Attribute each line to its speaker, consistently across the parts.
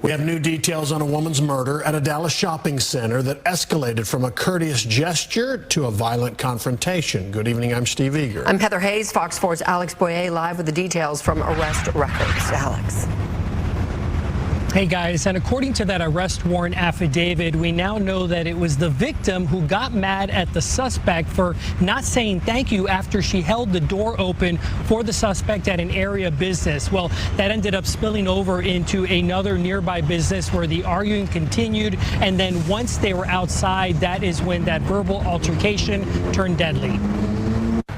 Speaker 1: We have new details on a woman's murder at a Dallas shopping center that escalated from a courteous gesture to a violent confrontation. Good evening, I'm Steve Eager.
Speaker 2: I'm Heather Hayes, Fox 4's Alex Boyer live with the details from arrest records. Alex.
Speaker 3: Hey guys, and according to that arrest warrant affidavit, we now know that it was the victim who got mad at the suspect for not saying thank you after she held the door open for the suspect at an area business. Well, that ended up spilling over into another nearby business where the arguing continued, and then once they were outside, that is when that verbal altercation turned deadly.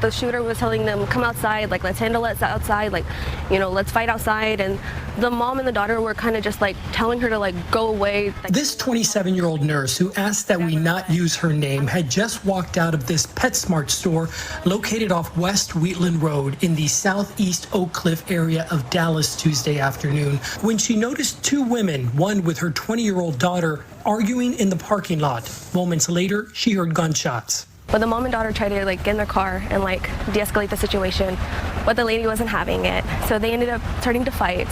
Speaker 4: The shooter was telling them, come outside, like, let's handle it outside, like, you know, let's fight outside. And the mom and the daughter were kind of just like telling her to like go away.
Speaker 3: This 27-year-old nurse who asked that we not use her name had just walked out of this PetSmart store located off West Wheatland Road in the southeast Oak Cliff area of Dallas Tuesday afternoon when she noticed two women, one with her 20-year-old daughter, arguing in the parking lot. Moments later, she heard gunshots.
Speaker 4: But the mom and daughter tried to like get in their car and like de-escalate the situation, but the lady wasn't having it. So they ended up starting to fight.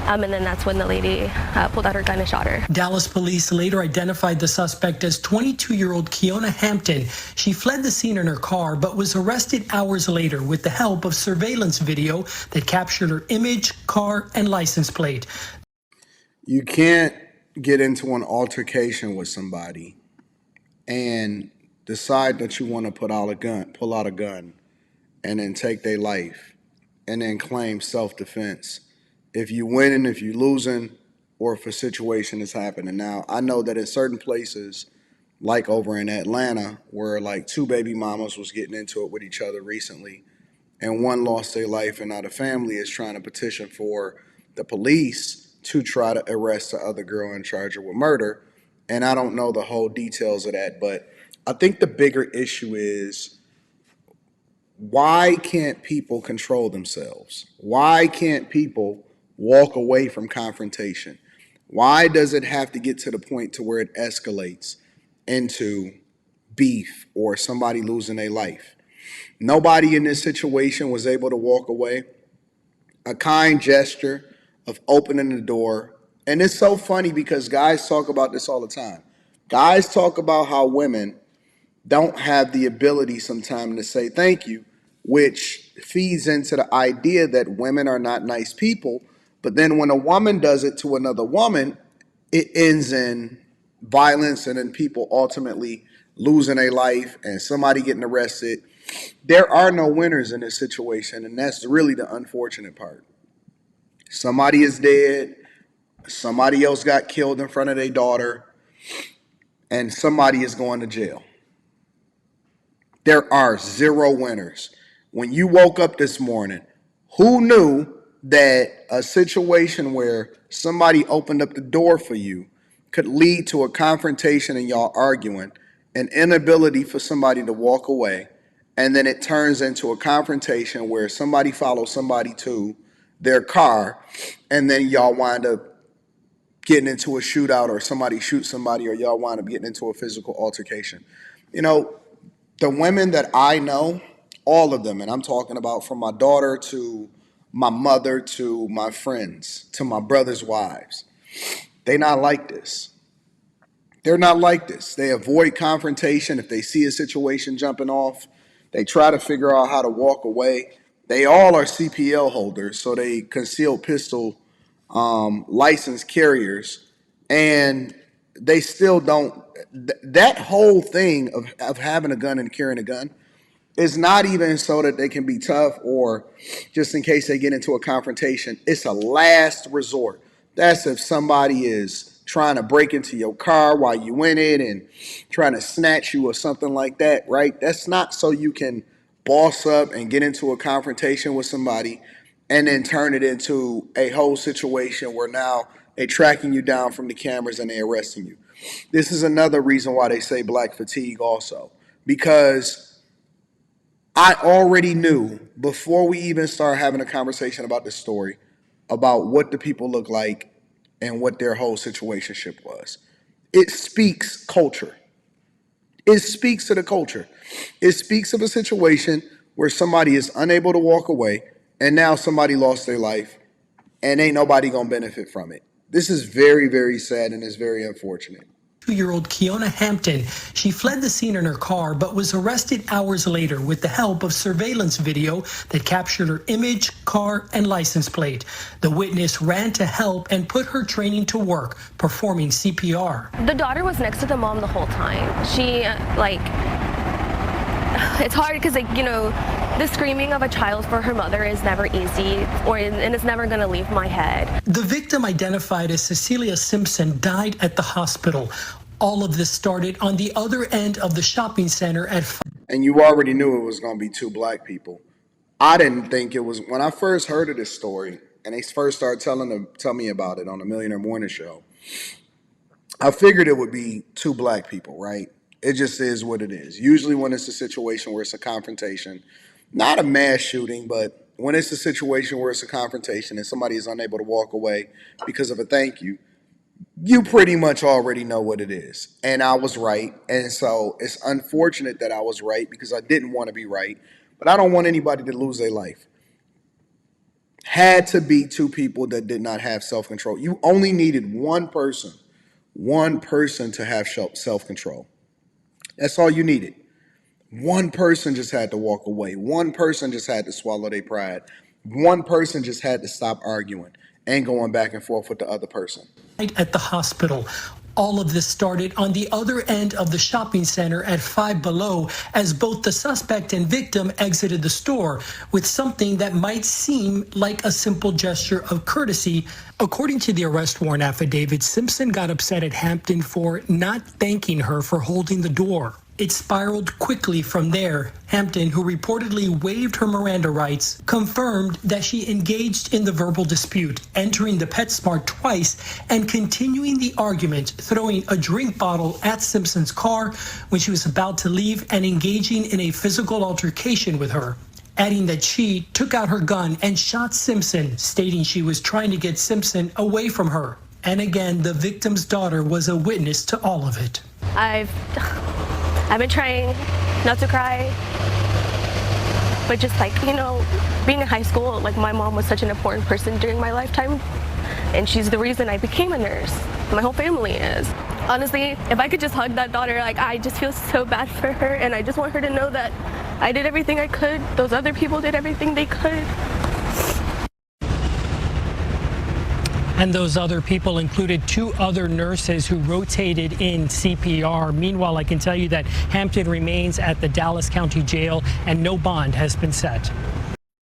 Speaker 4: And then that's when the lady pulled out her gun and shot her.
Speaker 3: Dallas police later identified the suspect as 22-year-old Kiona Hampton. She fled the scene in her car, but was arrested hours later with the help of surveillance video that captured her image, car, and license plate.
Speaker 5: You can't get into an altercation with somebody and decide that you want to pull out a gun, and then take their life, and then claim self-defense. If you winning, if you losing, or if a situation is happening. Now, I know that in certain places, like over in Atlanta, where like two baby mamas was getting into it with each other recently, and one lost their life, and now the family is trying to petition for the police to try to arrest the other girl and charge her with murder. And I don't know the whole details of that, but I think the bigger issue is, why can't people control themselves? Why can't people walk away from confrontation? Why does it have to get to the point to where it escalates into beef or somebody losing their life? Nobody in this situation was able to walk away. A kind gesture of opening the door. And it's so funny because guys talk about this all the time. Guys talk about how women don't have the ability sometimes to say thank you, which feeds into the idea that women are not nice people. But then when a woman does it to another woman, it ends in violence and then people ultimately losing their life and somebody getting arrested. There are no winners in this situation, and that's really the unfortunate part. Somebody is dead, somebody else got killed in front of their daughter, and somebody is going to jail. There are zero winners. When you woke up this morning, who knew that a situation where somebody opened up the door for you could lead to a confrontation and y'all arguing, an inability for somebody to walk away, and then it turns into a confrontation where somebody follows somebody to their car, and then y'all wind up getting into a shootout, or somebody shoots somebody, or y'all wind up getting into a physical altercation. You know, the women that I know, all of them, and I'm talking about from my daughter to my mother to my friends to my brother's wives, they not like this. They're not like this. They avoid confrontation. If they see a situation jumping off, they try to figure out how to walk away. They all are CPL holders, so they concealed pistol license carriers, and they still don't. That whole thing of having a gun and carrying a gun is not even so that they can be tough or just in case they get into a confrontation. It's a last resort. That's if somebody is trying to break into your car while you in it and trying to snatch you or something like that, right? That's not so you can boss up and get into a confrontation with somebody and then turn it into a whole situation where now they're tracking you down from the cameras and they're arresting you. This is another reason why they say black fatigue also, because I already knew before we even started having a conversation about this story about what the people look like and what their whole situationship was. It speaks culture. It speaks to the culture. It speaks of a situation where somebody is unable to walk away and now somebody lost their life and ain't nobody gonna benefit from it. This is very, very sad and is very unfortunate.
Speaker 3: 2-year-old Kiona Hampton. She fled the scene in her car, but was arrested hours later with the help of surveillance video that captured her image, car, and license plate. The witness ran to help and put her training to work, performing CPR.
Speaker 4: The daughter was next to the mom the whole time. She, it's hard because, the screaming of a child for her mother is never easy, and it's never going to leave my head.
Speaker 3: The victim, identified as Cecilia Simpson, died at the hospital. All of this started on the other end of the shopping center at 5.
Speaker 5: And you already knew it was going to be two black people. I didn't think it was, when I first heard of this story, and they first started tell me about it on the Millionaire Morning Show, I figured it would be two black people, right? It just is what it is. Usually when it's a situation where it's a confrontation, not a mass shooting, but when it's a situation where it's a confrontation and somebody is unable to walk away because of a thank you, you pretty much already know what it is. And I was right. And so it's unfortunate that I was right because I didn't want to be right, but I don't want anybody to lose their life. Had to be two people that did not have self-control. You only needed one person to have self-control. That's all you needed. One person just had to walk away. One person just had to swallow their pride. One person just had to stop arguing and going back and forth with the other person.
Speaker 3: At the hospital. All of this started on the other end of the shopping center at 5 Below as both the suspect and victim exited the store with something that might seem like a simple gesture of courtesy. According to the arrest warrant affidavit, Simpson got upset at Hampton for not thanking her for holding the door. It spiraled quickly from there. Hampton, who reportedly waived her Miranda rights, confirmed that she engaged in the verbal dispute, entering the PetSmart twice and continuing the argument, throwing a drink bottle at Simpson's car when she was about to leave and engaging in a physical altercation with her, adding that she took out her gun and shot Simpson, stating she was trying to get Simpson away from her. And again, the victim's daughter was a witness to all of it.
Speaker 4: I've been trying not to cry, but just being in high school, my mom was such an important person during my lifetime, and she's the reason I became a nurse. My whole family is. Honestly, if I could just hug that daughter, I just feel so bad for her, and I just want her to know that I did everything I could. Those other people did everything they could.
Speaker 3: And those other people included 2 other nurses who rotated in CPR. Meanwhile, I can tell you that Hampton remains at the Dallas County Jail and no bond has been set.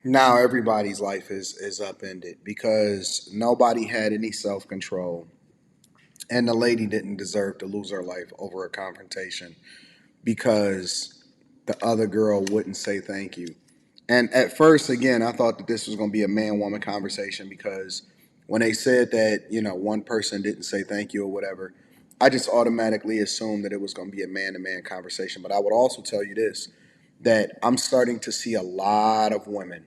Speaker 5: Now everybody's life is upended because nobody had any self-control. And the lady didn't deserve to lose her life over a confrontation because the other girl wouldn't say thank you. And at first, again, I thought that this was going to be a man-woman conversation because when they said that, one person didn't say thank you or whatever, I just automatically assumed that it was going to be a man-to-man conversation. But I would also tell you this, that I'm starting to see a lot of women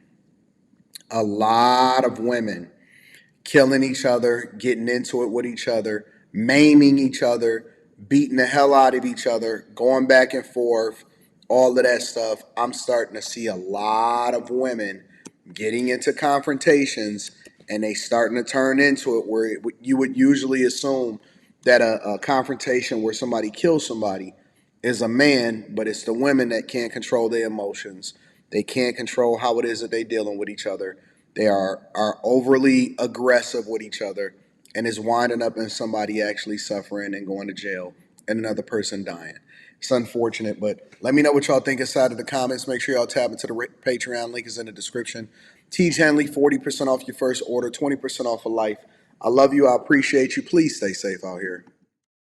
Speaker 5: killing each other, getting into it with each other, maiming each other, beating the hell out of each other, going back and forth, all of that stuff. I'm starting to see a lot of women getting into confrontations, and they starting to turn into it where you would usually assume that a confrontation where somebody kills somebody is a man, but it's the women that can't control their emotions. They can't control how it is that they're dealing with each other. They are overly aggressive with each other, and it's winding up in somebody actually suffering and going to jail and another person dying. It's unfortunate, but let me know what y'all think inside of the comments. Make sure y'all tap into the Patreon. Link is in the description. Teach Henley, 40% off your first order, 20% off for life. I love you. I appreciate you. Please stay safe out here.